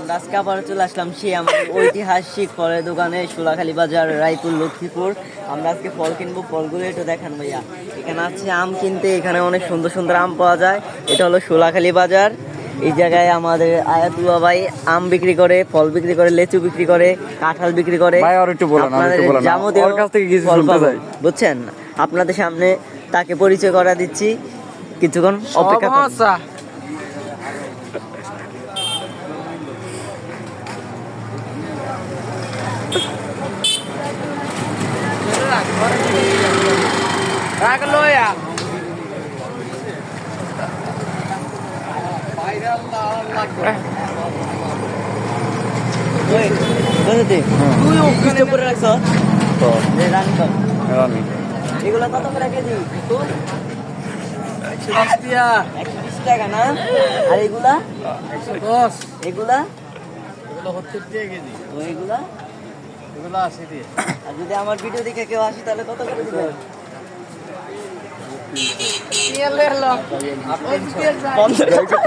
আমরা আজকে আবার চলে আসলাম সেই আমাদের ঐতিহাসিক ফলের দোকানে সোলাখালী বাজার, রায়পুর, লক্ষ্মীপুর। আমরা আজকে ফল কিনবো, ফলগুলো একটু দেখান ভাইয়া। এখানে আছে আম কিনতে, এখানে অনেক সুন্দর সুন্দর আম পাওয়া যায়। এটা হলো সোলাখালী বাজার। এই জায়গায় আমাদের আয়াতুল্লাহ ভাই আম বিক্রি করে, ফল বিক্রি করে, লেচু বিক্রি করে, কাঁঠাল বিক্রি করে। আপনাদের যাবতীয় ফল পাবো, বুঝছেন? আপনাদের সামনে তাকে পরিচয় করা দিচ্ছি, কিছুক্ষণ অপেক্ষা করুন। এগুলো কত করে কেজি? 120 টাকা না? আর এগুলা 110। এগুলা এগুলো হচ্ছে কেজি। তো এগুলা এগুলো 80 দিয়ে। আর যদি আমার ভিডিও দেখে কেউ আসে তাহলে কত করে দিবেন? 50 টাকা।